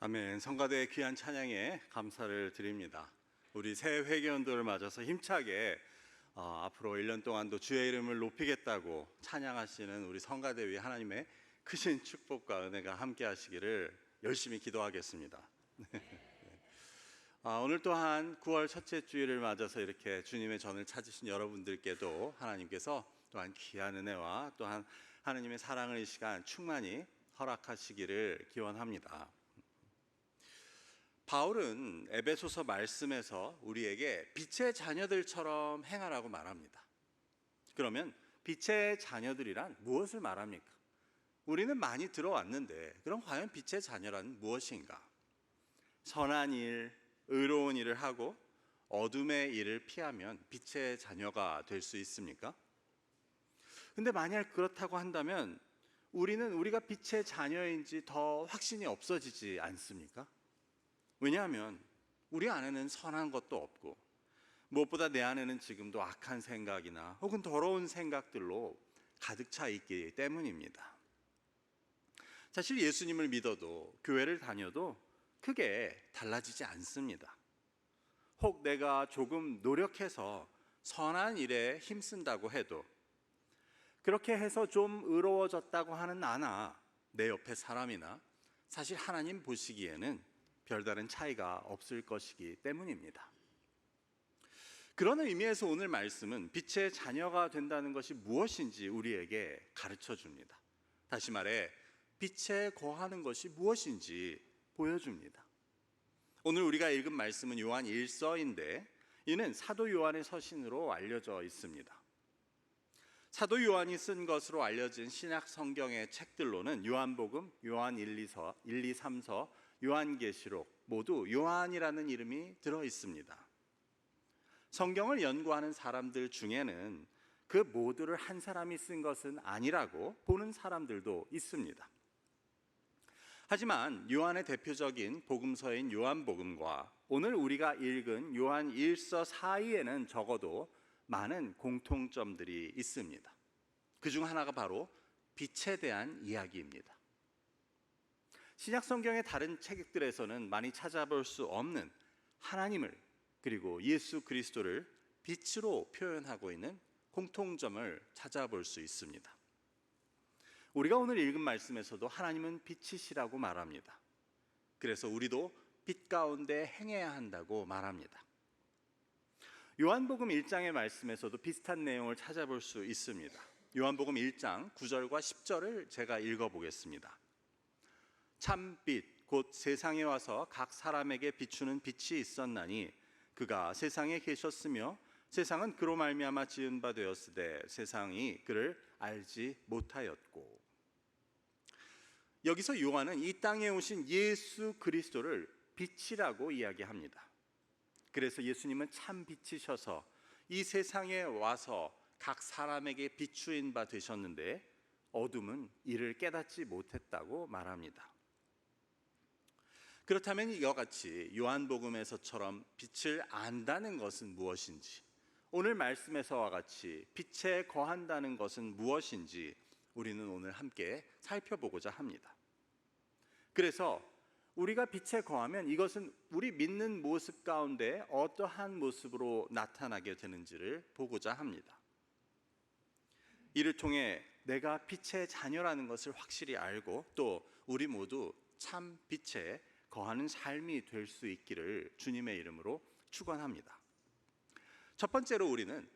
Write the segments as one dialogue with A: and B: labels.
A: 아멘. 성가대의 귀한 찬양에 감사를 드립니다. 우리 새 회개연도를 맞아서 힘차게 앞으로 1년 동안도 주의 이름을 높이겠다고 찬양하시는 우리 성가대 위에 하나님의 크신 축복과 은혜가 함께 하시기를 열심히 기도하겠습니다. 오늘 또한 9월 첫째 주일을 맞아서 이렇게 주님의 전을 찾으신 여러분들께도 하나님께서 또한 귀한 은혜와 또한 하나님의 사랑을 이 시간 충만히 허락하시기를 기원합니다. 바울은 에베소서 말씀에서 우리에게 빛의 자녀들처럼 행하라고 말합니다. 그러면 빛의 자녀들이란 무엇을 말합니까? 우리는 많이 들어왔는데 그럼 과연 빛의 자녀란 무엇인가? 선한 일, 의로운 일을 하고 어둠의 일을 피하면 빛의 자녀가 될 수 있습니까? 근데 만약 그렇다고 한다면 우리가 빛의 자녀인지 더 확신이 없어지지 않습니까? 왜냐하면 우리 안에는 선한 것도 없고 무엇보다 내 안에는 지금도 악한 생각이나 혹은 더러운 생각들로 가득 차 있기 때문입니다. 사실 예수님을 믿어도 교회를 다녀도 크게 달라지지 않습니다. 혹 내가 조금 노력해서 선한 일에 힘쓴다고 해도 그렇게 해서 좀 의로워졌다고 하는 나나 내 옆에 사람이나 사실 하나님 보시기에는 별다른 차이가 없을 것이기 때문입니다. 그런 의미에서 오늘 말씀은 빛의 자녀가 된다는 것이 무엇인지 우리에게 가르쳐 줍니다. 다시 말해 빛에 거하는 것이 무엇인지 보여줍니다. 오늘 우리가 읽은 말씀은 요한 1서인데 이는 사도 요한의 서신으로 알려져 있습니다. 사도 요한이 쓴 것으로 알려진 신약 성경의 책들로는 요한복음, 요한 1, 2서, 1, 2, 3서, 요한계시록 모두 요한이라는 이름이 들어 있습니다. 성경을 연구하는 사람들 중에는 그 모두를 한 사람이 쓴 것은 아니라고 보는 사람들도 있습니다. 하지만 요한의 대표적인 복음서인 요한복음과 오늘 우리가 읽은 요한 1서 사이에는 적어도 많은 공통점들이 있습니다. 그중 하나가 바로 빛에 대한 이야기입니다. 신약 성경의 다른 책들에서는 많이 찾아볼 수 없는 하나님을 그리고 예수 그리스도를 빛으로 표현하고 있는 공통점을 찾아볼 수 있습니다. 우리가 오늘 읽은 말씀에서도 하나님은 빛이시라고 말합니다. 그래서 우리도 빛 가운데 행해야 한다고 말합니다. 요한복음 1장의 말씀에서도 비슷한 내용을 찾아볼 수 있습니다. 요한복음 1장 9절과 10절을 제가 읽어보겠습니다. 참빛 곧 세상에 와서 각 사람에게 비추는 빛이 있었나니 그가 세상에 계셨으며 세상은 그로 말미암아 지은 바 되었으되 세상이 그를 알지 못하였고. 여기서 요한은 이 땅에 오신 예수 그리스도를 빛이라고 이야기합니다. 그래서 예수님은 참 빛이셔서 이 세상에 와서 각 사람에게 비추인 바 되셨는데 어둠은 이를 깨닫지 못했다고 말합니다. 그렇다면 이와 같이 요한복음에서처럼 빛을 안다는 것은 무엇인지, 오늘 말씀에서와 같이 빛에 거한다는 것은 무엇인지 우리는 오늘 함께 살펴보고자 합니다. 그래서 우리가 빛에 거하면 이것은 우리 믿는 모습 가운데 어떠한 모습으로 나타나게 되는지를 보고자 합니다. 이를 통해 내가 빛의 자녀라는 것을 확실히 알고 또 우리 모두 참 빛에 거하는 삶이 될 수 있기를 주님의 이름으로 축원합니다. 첫 번째로 우리는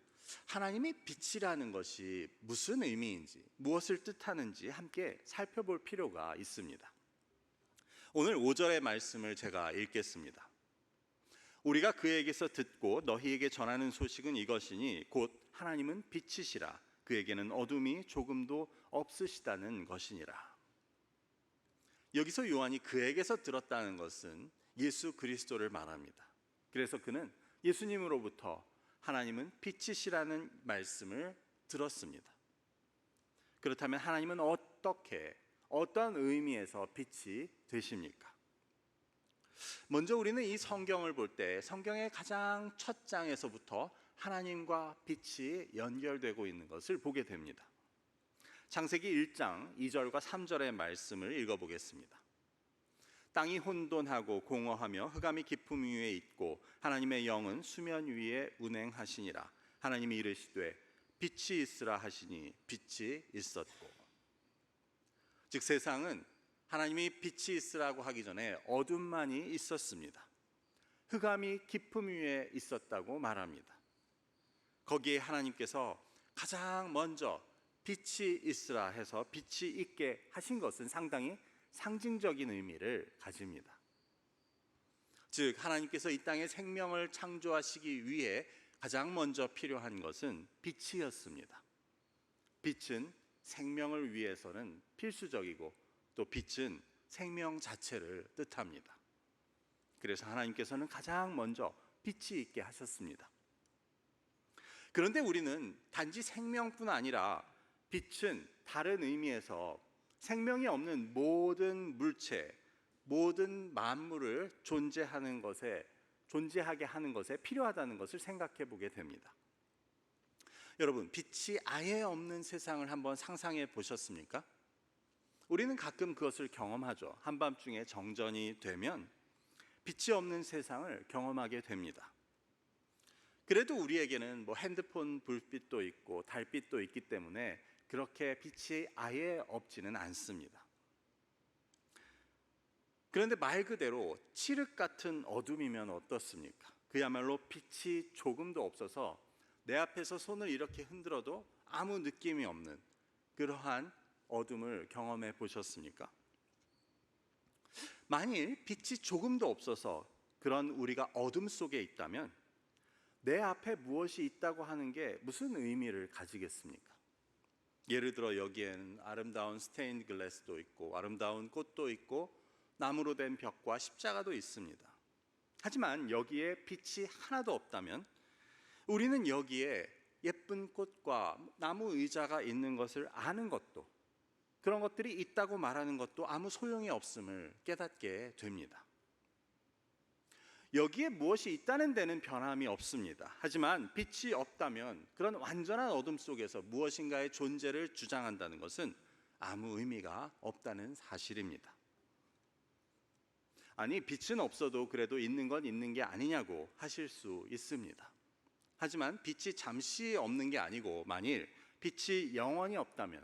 A: 하나님이 빛이라는 것이 무슨 의미인지, 무엇을 뜻하는지 함께 살펴볼 필요가 있습니다. 오늘 5절의 말씀을 제가 읽겠습니다. 우리가 그에게서 듣고 너희에게 전하는 소식은 이것이니 곧 하나님은 빛이시라 그에게는 어둠이 조금도 없으시다는 것이니라. 여기서 요한이 그에게서 들었다는 것은 예수 그리스도를 말합니다. 그래서 그는 예수님으로부터 하나님은 빛이시라는 말씀을 들었습니다. 그렇다면 하나님은 어떤 의미에서 빛이 되십니까? 먼저 우리는 이 성경을 볼 때 성경의 가장 첫 장에서부터 하나님과 빛이 연결되고 있는 것을 보게 됩니다. 창세기 1장 2절과 3절의 말씀을 읽어보겠습니다. 땅이 혼돈하고 공허하며 흑암이 깊음 위에 있고 하나님의 영은 수면 위에 운행하시니라. 하나님이 이르시되 빛이 있으라 하시니 빛이 있었고. 즉 세상은 하나님이 빛이 있으라고 하기 전에 어둠만이 있었습니다. 흑암이 깊음 위에 있었다고 말합니다. 거기에 하나님께서 가장 먼저 빛이 있으라 해서 빛이 있게 하신 것은 상당히 상징적인 의미를 가집니다. 즉 하나님께서 이 땅에 생명을 창조하시기 위해 가장 먼저 필요한 것은 빛이었습니다. 빛은 생명을 위해서는 필수적이고 또 빛은 생명 자체를 뜻합니다. 그래서 하나님께서는 가장 먼저 빛이 있게 하셨습니다. 그런데 우리는 단지 생명뿐 아니라 빛은 다른 의미에서 생명이 없는 모든 물체, 모든 만물을 존재하게 하는 것에 필요하다는 것을 생각해 보게 됩니다. 여러분, 빛이 아예 없는 세상을 한번 상상해 보셨습니까? 우리는 가끔 그것을 경험하죠. 한밤중에 정전이 되면 빛이 없는 세상을 경험하게 됩니다. 그래도 우리에게는 핸드폰 불빛도 있고 달빛도 있기 때문에 그렇게 빛이 아예 없지는 않습니다. 그런데 말 그대로 칠흑 같은 어둠이면 어떻습니까? 그야말로 빛이 조금도 없어서 내 앞에서 손을 이렇게 흔들어도 아무 느낌이 없는 그러한 어둠을 경험해 보셨습니까? 만일 빛이 조금도 없어서 그런 우리가 어둠 속에 있다면 내 앞에 무엇이 있다고 하는 게 무슨 의미를 가지겠습니까? 예를 들어 여기에는 아름다운 스테인드 글래스도 있고 아름다운 꽃도 있고 나무로 된 벽과 십자가도 있습니다. 하지만 여기에 빛이 하나도 없다면 우리는 여기에 예쁜 꽃과 나무 의자가 있는 것을 아는 것도, 그런 것들이 있다고 말하는 것도 아무 소용이 없음을 깨닫게 됩니다. 여기에 무엇이 있다는 데는 변함이 없습니다. 하지만 빛이 없다면 그런 완전한 어둠 속에서 무엇인가의 존재를 주장한다는 것은 아무 의미가 없다는 사실입니다. 아니, 빛은 없어도 그래도 있는 건 있는 게 아니냐고 하실 수 있습니다. 하지만 빛이 잠시 없는 게 아니고 만일 빛이 영원히 없다면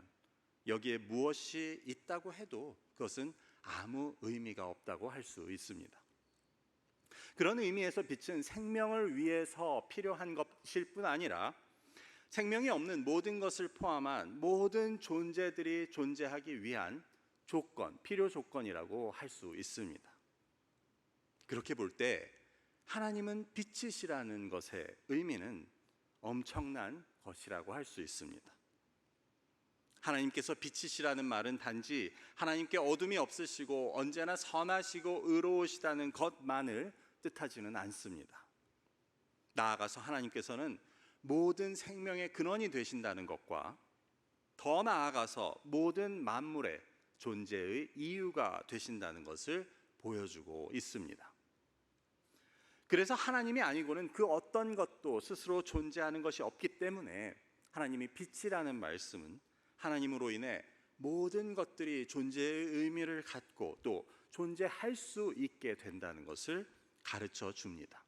A: 여기에 무엇이 있다고 해도 그것은 아무 의미가 없다고 할 수 있습니다. 그런 의미에서 빛은 생명을 위해서 필요한 것일 뿐 아니라 생명이 없는 모든 것을 포함한 모든 존재들이 존재하기 위한 조건, 필요 조건이라고 할 수 있습니다. 그렇게 볼 때 하나님은 빛이시라는 것의 의미는 엄청난 것이라고 할 수 있습니다. 하나님께서 빛이시라는 말은 단지 하나님께 어둠이 없으시고 언제나 선하시고 의로우시다는 것만을 뜻하지는 않습니다. 나아가서 하나님께서는 모든 생명의 근원이 되신다는 것과 더 나아가서 모든 만물의 존재의 이유가 되신다는 것을 보여주고 있습니다. 그래서 하나님이 아니고는 그 어떤 것도 스스로 존재하는 것이 없기 때문에 하나님이 빛이라는 말씀은 하나님으로 인해 모든 것들이 존재의 의미를 갖고 또 존재할 수 있게 된다는 것을 가르쳐 줍니다.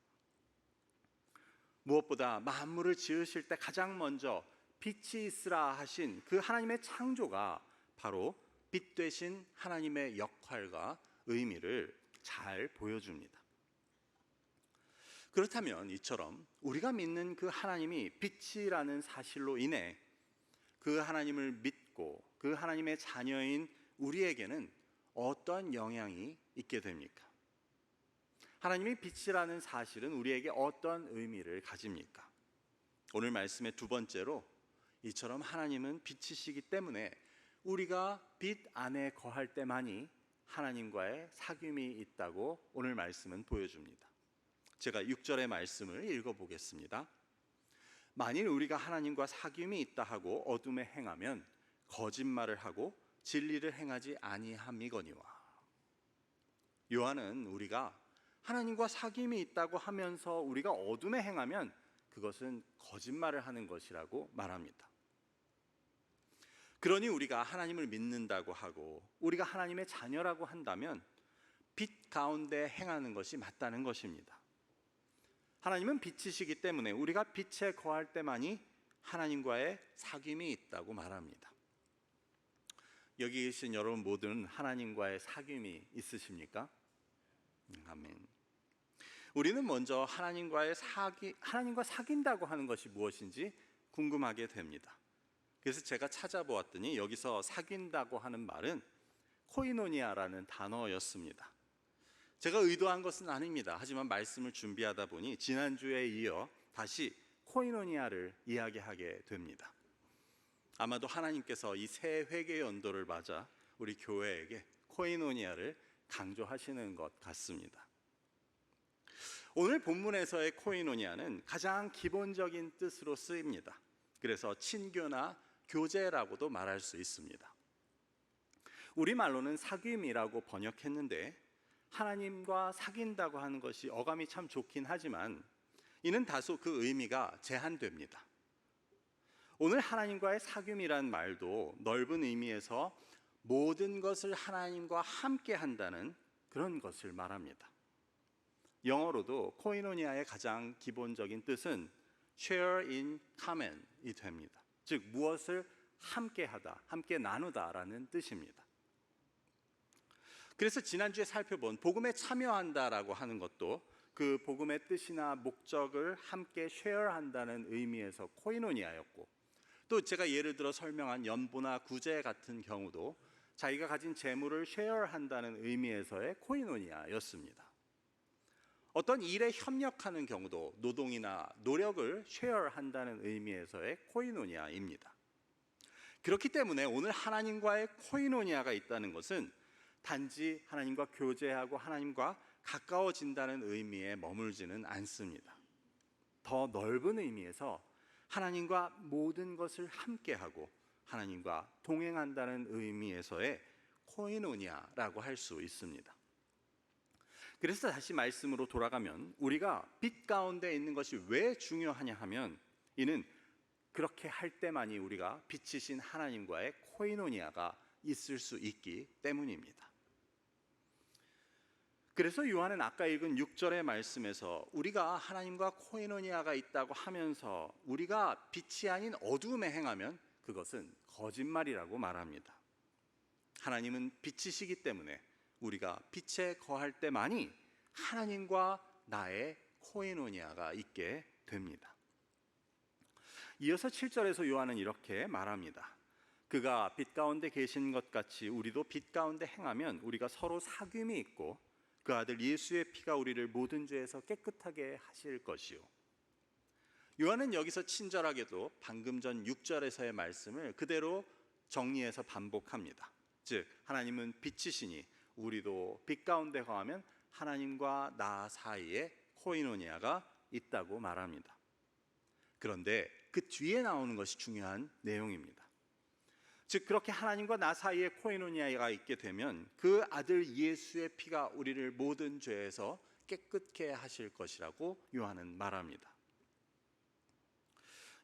A: 무엇보다 만물을 지으실 때 가장 먼저 빛이 있으라 하신 그 하나님의 창조가 바로 빛 되신 하나님의 역할과 의미를 잘 보여줍니다. 그렇다면 이처럼 우리가 믿는 그 하나님이 빛이라는 사실로 인해 그 하나님을 믿고 그 하나님의 자녀인 우리에게는 어떤 영향이 있게 됩니까? 하나님이 빛이라는 사실은 우리에게 어떤 의미를 가집니까? 오늘 말씀의 두 번째로 이처럼 하나님은 빛이시기 때문에 우리가 빛 안에 거할 때만이 하나님과의 사귐이 있다고 오늘 말씀은 보여줍니다. 제가 6절의 말씀을 읽어보겠습니다. 만일 우리가 하나님과 사귐이 있다 하고 어둠에 행하면 거짓말을 하고 진리를 행하지 아니함이거니와. 요한은 우리가 하나님과 사귐이 있다고 하면서 우리가 어둠에 행하면 그것은 거짓말을 하는 것이라고 말합니다. 그러니 우리가 하나님을 믿는다고 하고 우리가 하나님의 자녀라고 한다면 빛 가운데 행하는 것이 맞다는 것입니다. 하나님은 빛이시기 때문에 우리가 빛에 거할 때만이 하나님과의 사귐이 있다고 말합니다. 여기 계신 여러분 모두는 하나님과의 사귐이 있으십니까? 아멘. 우리는 먼저 하나님과 사귄다고 하는 것이 무엇인지 궁금하게 됩니다. 그래서 제가 찾아보았더니 여기서 사귄다고 하는 말은 코이노니아라는 단어였습니다. 제가 의도한 것은 아닙니다. 하지만 말씀을 준비하다 보니 지난주에 이어 다시 코이노니아를 이야기하게 됩니다. 아마도 하나님께서 이 새 회개 연도를 맞아 우리 교회에게 코이노니아를 강조하시는 것 같습니다. 오늘 본문에서의 코이노니아는 가장 기본적인 뜻으로 쓰입니다. 그래서 친교나 교제라고도 말할 수 있습니다. 우리말로는 사귐이라고 번역했는데 하나님과 사귄다고 하는 것이 어감이 참 좋긴 하지만 이는 다소 그 의미가 제한됩니다. 오늘 하나님과의 사귐이란 말도 넓은 의미에서 모든 것을 하나님과 함께 한다는 그런 것을 말합니다. 영어로도 코이노니아의 가장 기본적인 뜻은 share in common이 됩니다. 즉 무엇을 함께 하다, 함께 나누다라는 뜻입니다. 그래서 지난주에 살펴본 복음에 참여한다라고 하는 것도 그 복음의 뜻이나 목적을 함께 쉐어한다는 의미에서 코이노니아였고, 또 제가 예를 들어 설명한 연보나 구제 같은 경우도 자기가 가진 재물을 쉐어한다는 의미에서의 코이노니아였습니다. 어떤 일에 협력하는 경우도 노동이나 노력을 쉐어한다는 의미에서의 코이노니아입니다. 그렇기 때문에 오늘 하나님과의 코이노니아가 있다는 것은 단지 하나님과 교제하고 하나님과 가까워진다는 의미에 머물지는 않습니다. 더 넓은 의미에서 하나님과 모든 것을 함께하고 하나님과 동행한다는 의미에서의 코이노니아라고 할 수 있습니다. 그래서 다시 말씀으로 돌아가면 우리가 빛 가운데 있는 것이 왜 중요하냐 하면 이는 그렇게 할 때만이 우리가 빛이신 하나님과의 코이노니아가 있을 수 있기 때문입니다. 그래서 요한은 아까 읽은 6절의 말씀에서 우리가 하나님과 코이노니아가 있다고 하면서 우리가 빛이 아닌 어두움에 행하면 그것은 거짓말이라고 말합니다. 하나님은 빛이시기 때문에 우리가 빛에 거할 때만이 하나님과 나의 코이노니아가 있게 됩니다. 이어서 7절에서 요한은 이렇게 말합니다. 그가 빛 가운데 계신 것 같이 우리도 빛 가운데 행하면 우리가 서로 사귐이 있고 그 아들 예수의 피가 우리를 모든 죄에서 깨끗하게 하실 것이요. 요한은 여기서 친절하게도 방금 전 6절에서의 말씀을 그대로 정리해서 반복합니다. 즉 하나님은 빛이시니 우리도 빛 가운데 거하면 하나님과 나 사이에 코이노니아가 있다고 말합니다. 그런데 그 뒤에 나오는 것이 중요한 내용입니다. 즉 그렇게 하나님과 나 사이에 코이노니아가 있게 되면 그 아들 예수의 피가 우리를 모든 죄에서 깨끗게 하실 것이라고 요한은 말합니다.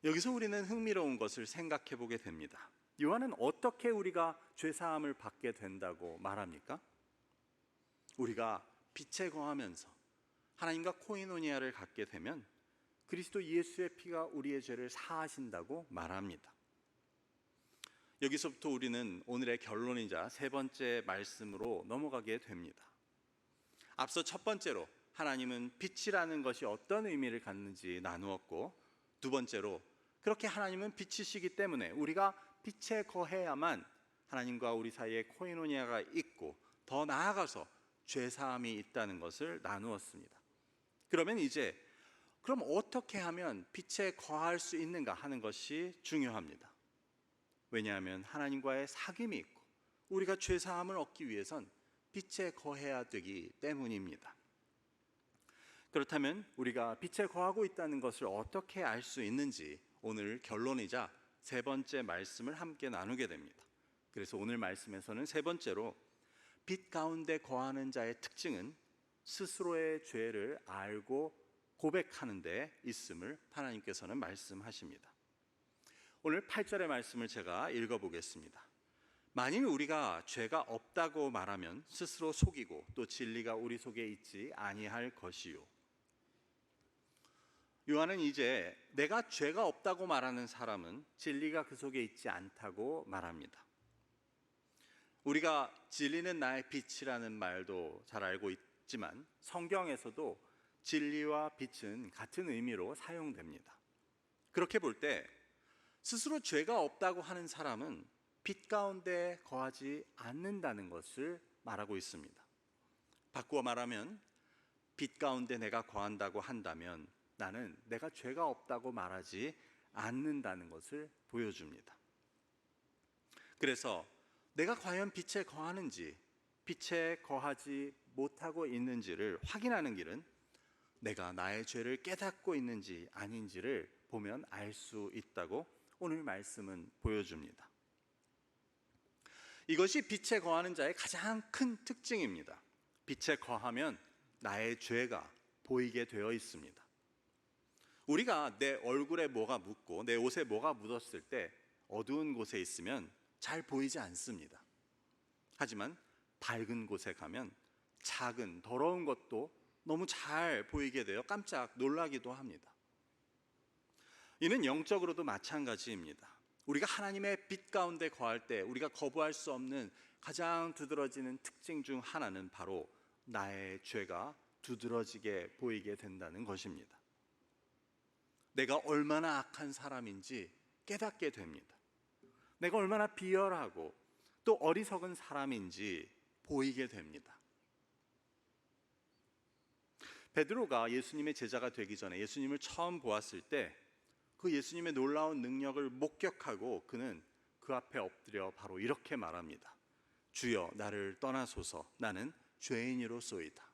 A: 여기서 우리는 흥미로운 것을 생각해 보게 됩니다. 요한은 어떻게 우리가 죄사함을 받게 된다고 말합니까? 우리가 빛에 거하면서 하나님과 코이노니아를 갖게 되면 그리스도 예수의 피가 우리의 죄를 사하신다고 말합니다. 여기서부터 우리는 오늘의 결론이자 세 번째 말씀으로 넘어가게 됩니다. 앞서 첫 번째로 하나님은 빛이라는 것이 어떤 의미를 갖는지 나누었고, 두 번째로 그렇게 하나님은 빛이시기 때문에 우리가 빛에 거해야만 하나님과 우리 사이에 코이노니아가 있고 더 나아가서 죄사함이 있다는 것을 나누었습니다. 그러면 이제 그럼 어떻게 하면 빛에 거할 수 있는가 하는 것이 중요합니다. 왜냐하면 하나님과의 사귐이 있고 우리가 죄사함을 얻기 위해선 빛에 거해야 되기 때문입니다. 그렇다면 우리가 빛에 거하고 있다는 것을 어떻게 알 수 있는지 오늘 결론이자 세 번째 말씀을 함께 나누게 됩니다. 그래서 오늘 말씀에서는 세 번째로 빛 가운데 거하는 자의 특징은 스스로의 죄를 알고 고백하는 데 있음을 하나님께서는 말씀하십니다. 오늘 8절의 말씀을 제가 읽어보겠습니다. 만일 우리가 죄가 없다고 말하면 스스로 속이고 또 진리가 우리 속에 있지 아니할 것이요. 요한은 이제 내가 죄가 없다고 말하는 사람은 진리가 그 속에 있지 않다고 말합니다. 우리가 진리는 나의 빛이라는 말도 잘 알고 있지만 성경에서도 진리와 빛은 같은 의미로 사용됩니다. 그렇게 볼 때 스스로 죄가 없다고 하는 사람은 빛 가운데 거하지 않는다는 것을 말하고 있습니다. 바꾸어 말하면 빛 가운데 내가 거한다고 한다면 나는 내가 죄가 없다고 말하지 않는다는 것을 보여줍니다. 그래서 내가 과연 빛에 거하는지, 빛에 거하지 못하고 있는지를 확인하는 길은 내가 나의 죄를 깨닫고 있는지 아닌지를 보면 알 수 있다고 오늘 말씀은 보여줍니다. 이것이 빛에 거하는 자의 가장 큰 특징입니다. 빛에 거하면 나의 죄가 보이게 되어 있습니다. 우리가 내 얼굴에 뭐가 묻고 내 옷에 뭐가 묻었을 때 어두운 곳에 있으면 잘 보이지 않습니다. 하지만 밝은 곳에 가면 작은 더러운 것도 너무 잘 보이게 되어 깜짝 놀라기도 합니다. 이는 영적으로도 마찬가지입니다. 우리가 하나님의 빛 가운데 거할 때 우리가 거부할 수 없는 가장 두드러지는 특징 중 하나는 바로 나의 죄가 두드러지게 보이게 된다는 것입니다. 내가 얼마나 악한 사람인지 깨닫게 됩니다. 내가 얼마나 비열하고 또 어리석은 사람인지 보이게 됩니다. 베드로가 예수님의 제자가 되기 전에 예수님을 처음 보았을 때 그 예수님의 놀라운 능력을 목격하고 그는 그 앞에 엎드려 바로 이렇게 말합니다. 주여 나를 떠나소서 나는 죄인이로소이다.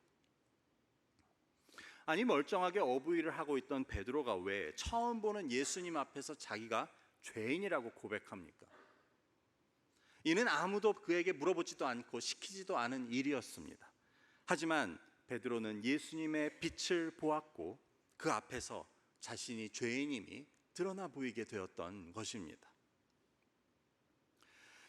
A: 아니 멀쩡하게 어부일을 하고 있던 베드로가 왜 처음 보는 예수님 앞에서 자기가 죄인이라고 고백합니까? 이는 아무도 그에게 물어보지도 않고 시키지도 않은 일이었습니다. 하지만 베드로는 예수님의 빛을 보았고 그 앞에서 자신이 죄인임이 드러나 보이게 되었던 것입니다.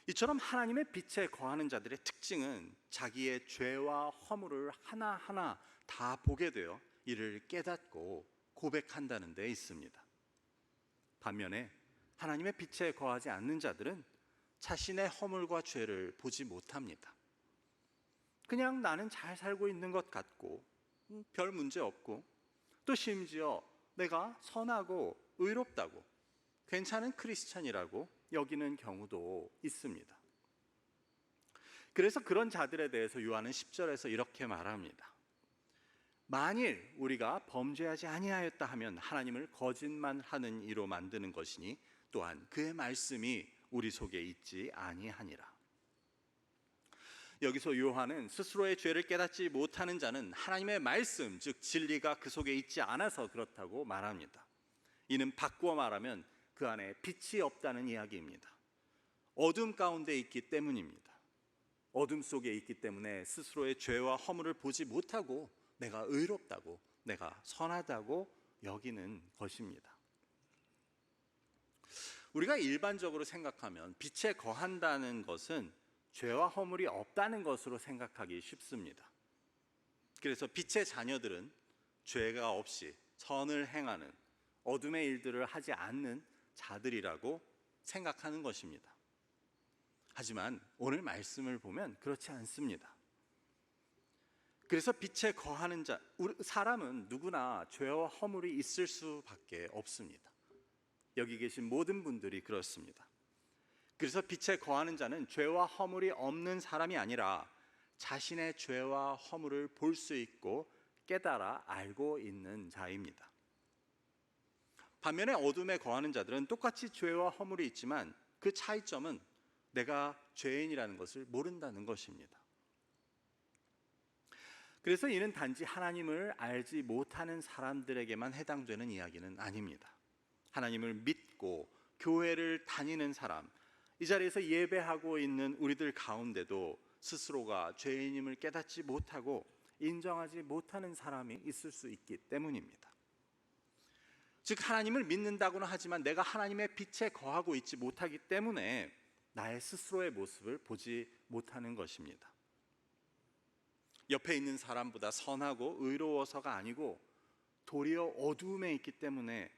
A: 이처럼 하나님의 빛에 거하는 자들의 특징은 자기의 죄와 허물을 하나하나 다 보게 되어 이를 깨닫고 고백한다는 데 있습니다. 반면에 하나님의 빛에 거하지 않는 자들은 자신의 허물과 죄를 보지 못합니다. 그냥 나는 잘 살고 있는 것 같고 별 문제 없고 또 심지어 내가 선하고 의롭다고 괜찮은 크리스찬이라고 여기는 경우도 있습니다. 그래서 그런 자들에 대해서 요한은 10절에서 이렇게 말합니다. 만일 우리가 범죄하지 아니하였다 하면 하나님을 거짓말하는 이로 만드는 것이니 또한 그의 말씀이 우리 속에 있지 아니하니라. 여기서 요한은 스스로의 죄를 깨닫지 못하는 자는 하나님의 말씀, 즉 진리가 그 속에 있지 않아서 그렇다고 말합니다. 이는 바꾸어 말하면 그 안에 빛이 없다는 이야기입니다. 어둠 가운데 있기 때문입니다. 어둠 속에 있기 때문에 스스로의 죄와 허물을 보지 못하고 내가 의롭다고, 내가 선하다고 여기는 것입니다. 우리가 일반적으로 생각하면 빛에 거한다는 것은 죄와 허물이 없다는 것으로 생각하기 쉽습니다. 그래서 빛의 자녀들은 죄가 없이 선을 행하는 어둠의 일들을 하지 않는 자들이라고 생각하는 것입니다. 하지만 오늘 말씀을 보면 그렇지 않습니다. 그래서 빛에 거하는 자, 사람은 누구나 죄와 허물이 있을 수밖에 없습니다. 여기 계신 모든 분들이 그렇습니다. 그래서 빛에 거하는 자는 죄와 허물이 없는 사람이 아니라 자신의 죄와 허물을 볼 수 있고 깨달아 알고 있는 자입니다. 반면에 어둠에 거하는 자들은 똑같이 죄와 허물이 있지만 그 차이점은 내가 죄인이라는 것을 모른다는 것입니다. 그래서 이는 단지 하나님을 알지 못하는 사람들에게만 해당되는 이야기는 아닙니다. 하나님을 믿고 교회를 다니는 사람, 이 자리에서 예배하고 있는 우리들 가운데도 스스로가 죄인임을 깨닫지 못하고 인정하지 못하는 사람이 있을 수 있기 때문입니다. 즉 하나님을 믿는다고는 하지만 내가 하나님의 빛에 거하고 있지 못하기 때문에 나의 스스로의 모습을 보지 못하는 것입니다. 옆에 있는 사람보다 선하고 의로워서가 아니고 도리어 어두움에 있기 때문에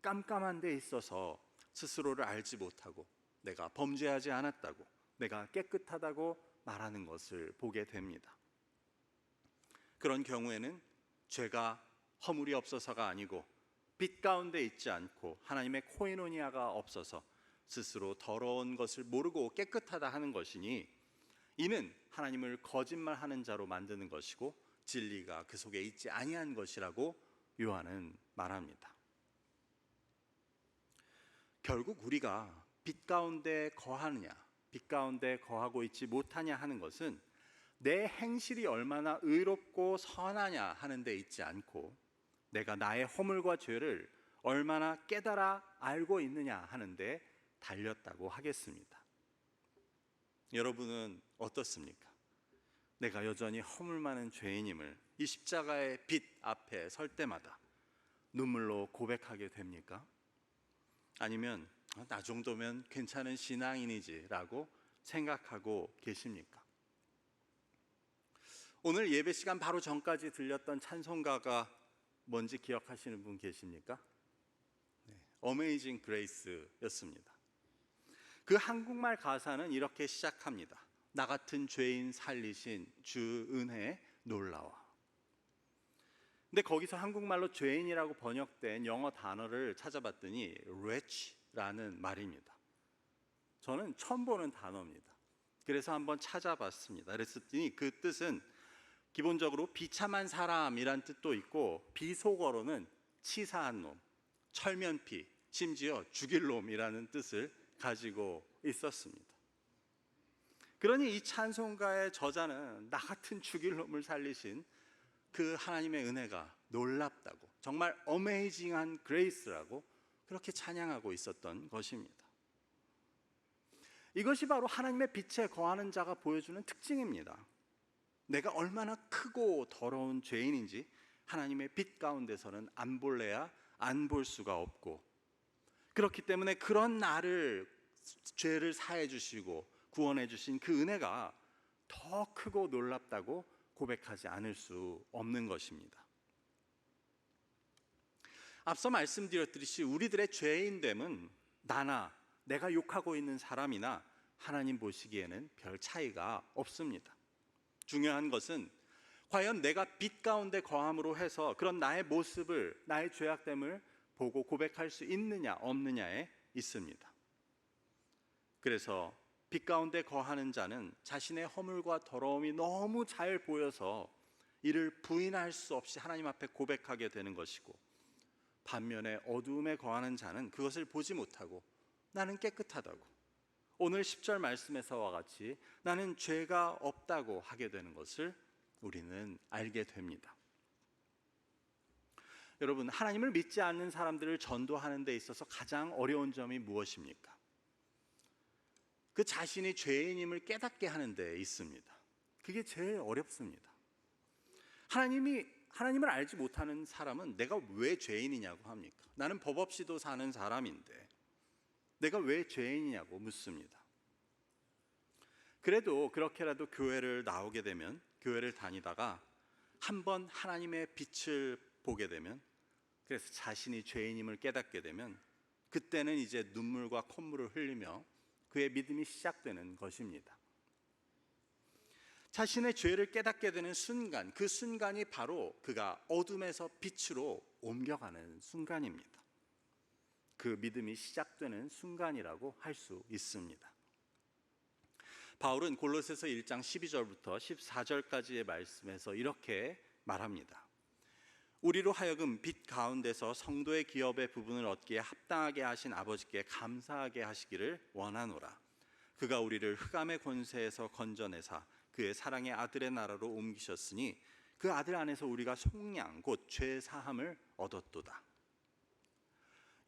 A: 깜깜한 데 있어서 스스로를 알지 못하고 내가 범죄하지 않았다고, 내가 깨끗하다고 말하는 것을 보게 됩니다. 그런 경우에는 죄가 허물이 없어서가 아니고 빛 가운데 있지 않고 하나님의 코이노니아가 없어서 스스로 더러운 것을 모르고 깨끗하다 하는 것이니 이는 하나님을 거짓말하는 자로 만드는 것이고 진리가 그 속에 있지 아니한 것이라고 요한은 말합니다. 결국 우리가 빛 가운데 거하느냐, 빛 가운데 거하고 있지 못하냐 하는 것은 내 행실이 얼마나 의롭고 선하냐 하는 데 있지 않고 내가 나의 허물과 죄를 얼마나 깨달아 알고 있느냐 하는 데 달렸다고 하겠습니다. 여러분은 어떻습니까? 내가 여전히 허물 많은 죄인임을 이 십자가의 빛 앞에 설 때마다 눈물로 고백하게 됩니까? 아니면 나 정도면 괜찮은 신앙인이지 라고 생각하고 계십니까? 오늘 예배 시간 바로 전까지 들렸던 찬송가가 뭔지 기억하시는 분 계십니까? Amazing Grace였습니다. 그 한국말 가사는 이렇게 시작합니다. 나 같은 죄인 살리신 주 은혜 놀라워. 근데 거기서 한국말로 죄인이라고 번역된 영어 단어를 찾아봤더니 wretch라는 말입니다. 저는 처음 보는 단어입니다. 그래서 한번 찾아봤습니다. 그랬더니 그 뜻은 기본적으로 비참한 사람이란 뜻도 있고 비속어로는 치사한 놈, 철면피, 심지어 죽일 놈이라는 뜻을 가지고 있었습니다. 그러니 이 찬송가의 저자는 나 같은 죽일 놈을 살리신 그 하나님의 은혜가 놀랍다고, 정말 어메이징한 그레이스라고 그렇게 찬양하고 있었던 것입니다. 이것이 바로 하나님의 빛에 거하는 자가 보여주는 특징입니다. 내가 얼마나 크고 더러운 죄인인지 하나님의 빛 가운데서는 안 볼래야 안 볼 수가 없고, 그렇기 때문에 그런 나를 죄를 사해 주시고 구원해 주신 그 은혜가 더 크고 놀랍다고 고백하지 않을 수 없는 것입니다. 앞서 말씀드렸듯이 우리들의 죄인됨은 나나 내가 욕하고 있는 사람이나 하나님 보시기에는 별 차이가 없습니다. 중요한 것은 과연 내가 빛 가운데 거함으로 해서 그런 나의 모습을, 나의 죄악됨을 보고 고백할 수 있느냐 없느냐에 있습니다. 그래서 빛 가운데 거하는 자는 자신의 허물과 더러움이 너무 잘 보여서 이를 부인할 수 없이 하나님 앞에 고백하게 되는 것이고, 반면에 어두움에 거하는 자는 그것을 보지 못하고 나는 깨끗하다고, 오늘 10절 말씀에서와 같이 나는 죄가 없다고 하게 되는 것을 우리는 알게 됩니다. 여러분, 하나님을 믿지 않는 사람들을 전도하는 데 있어서 가장 어려운 점이 무엇입니까? 그 자신이 죄인임을 깨닫게 하는 데 있습니다. 그게 제일 어렵습니다. 하나님을 알지 못하는 사람은 내가 왜 죄인이냐고 합니까? 나는 법 없이도 사는 사람인데 내가 왜 죄인이냐고 묻습니다. 그래도 그렇게라도 교회를 나오게 되면, 교회를 다니다가 한번 하나님의 빛을 보게 되면, 그래서 자신이 죄인임을 깨닫게 되면 그때는 이제 눈물과 콧물을 흘리며 그의 믿음이 시작되는 것입니다. 자신의 죄를 깨닫게 되는 순간, 그 순간이 바로 그가 어둠에서 빛으로 옮겨가는 순간입니다. 그 믿음이 시작되는 순간이라고 할 수 있습니다. 바울은 골로새서 1장 12절부터 14절까지의 말씀에서 이렇게 말합니다. 우리로 하여금 빛 가운데서 성도의 기업의 부분을 얻기에 합당하게 하신 아버지께 감사하게 하시기를 원하노라. 그가 우리를 흑암의 권세에서 건져내사 그의 사랑의 아들의 나라로 옮기셨으니 그 아들 안에서 우리가 속량 곧 죄 사함을 얻었도다.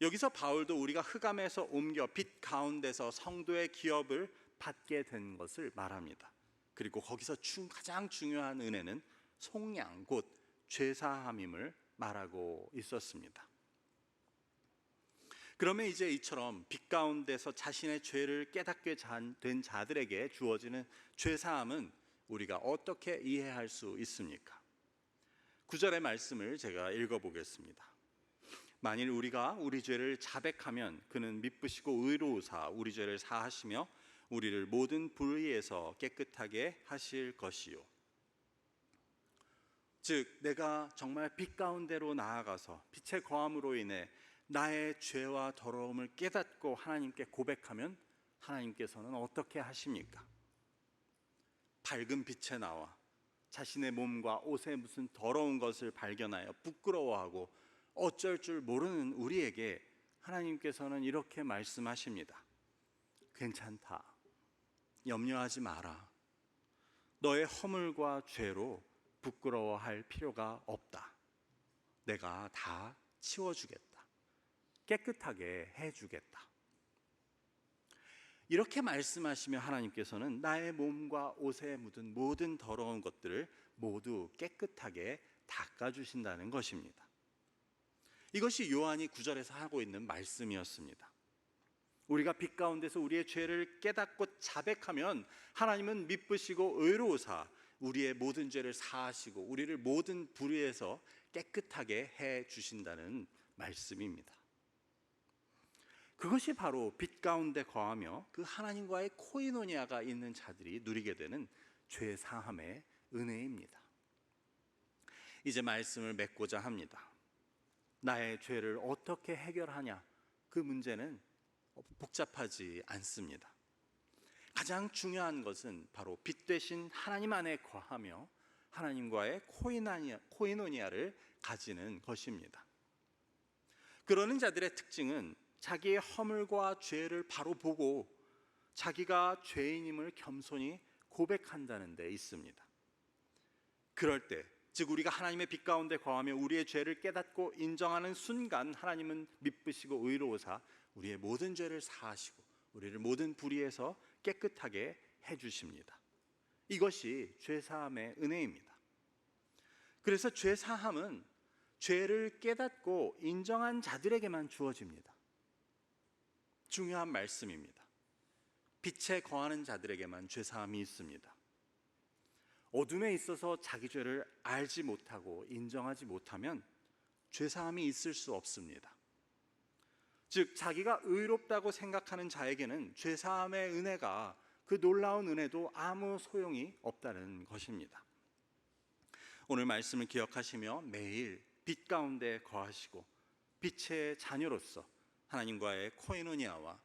A: 여기서 바울도 우리가 흑암에서 옮겨 빛 가운데서 성도의 기업을 받게 된 것을 말합니다. 그리고 거기서 가장 중요한 은혜는 속량 곧 죄사함임을 말하고 있었습니다. 그러면 이제 이처럼 빛 가운데서 자신의 죄를 깨닫게 된 자들에게 주어지는 죄사함은 우리가 어떻게 이해할 수 있습니까? 9절의 말씀을 제가 읽어보겠습니다. 만일 우리가 우리 죄를 자백하면 그는 미쁘시고 의로우사 우리 죄를 사하시며 우리를 모든 불의에서 깨끗하게 하실 것이요. 즉 내가 정말 빛 가운데로 나아가서 빛의 거함으로 인해 나의 죄와 더러움을 깨닫고 하나님께 고백하면 하나님께서는 어떻게 하십니까? 밝은 빛에 나와 자신의 몸과 옷에 무슨 더러운 것을 발견하여 부끄러워하고 어쩔 줄 모르는 우리에게 하나님께서는 이렇게 말씀하십니다. 괜찮다. 염려하지 마라. 너의 허물과 죄로 부끄러워할 필요가 없다. 내가 다 치워주겠다. 깨끗하게 해주겠다. 이렇게 말씀하시며 하나님께서는 나의 몸과 옷에 묻은 모든 더러운 것들을 모두 깨끗하게 닦아주신다는 것입니다. 이것이 요한이 9절에서 하고 있는 말씀이었습니다. 우리가 빛 가운데서 우리의 죄를 깨닫고 자백하면 하나님은 미쁘시고 의로우사 우리의 모든 죄를 사하시고 우리를 모든 불의에서 깨끗하게 해주신다는 말씀입니다. 그것이 바로 빛 가운데 거하며 그 하나님과의 코이노니아가 있는 자들이 누리게 되는 죄 사함의 은혜입니다. 이제 말씀을 맺고자 합니다. 나의 죄를 어떻게 해결하냐? 그 문제는 복잡하지 않습니다. 가장 중요한 것은 바로 빛 되신 하나님 안에 거하며 하나님과의 코이노니아를 가지는 것입니다. 그러는 자들의 특징은 자기의 허물과 죄를 바로 보고 자기가 죄인임을 겸손히 고백한다는 데 있습니다. 그럴 때, 즉 우리가 하나님의 빛 가운데 거하며 우리의 죄를 깨닫고 인정하는 순간 하나님은 미쁘시고 의로우사 우리의 모든 죄를 사하시고 우리를 모든 불의에서 깨끗하게 해주십니다. 이것이 죄사함의 은혜입니다. 그래서 죄사함은 죄를 깨닫고 인정한 자들에게만 주어집니다. 중요한 말씀입니다. 빛에 거하는 자들에게만 죄사함이 있습니다. 어둠에 있어서 자기 죄를 알지 못하고 인정하지 못하면 죄사함이 있을 수 없습니다. 즉 자기가 의롭다고 생각하는 자에게는 죄사함의 은혜가 그 놀라운 은혜도 아무 소용이 없다는 것입니다. 오늘 말씀을 기억하시며 매일 빛 가운데 거하시고 빛의 자녀로서 하나님과의 코이노니아와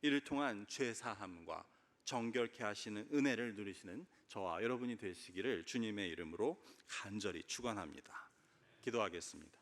A: 이를 통한 죄사함과 정결케 하시는 은혜를 누리시는 저와 여러분이 되시기를 주님의 이름으로 간절히 축원합니다. 기도하겠습니다.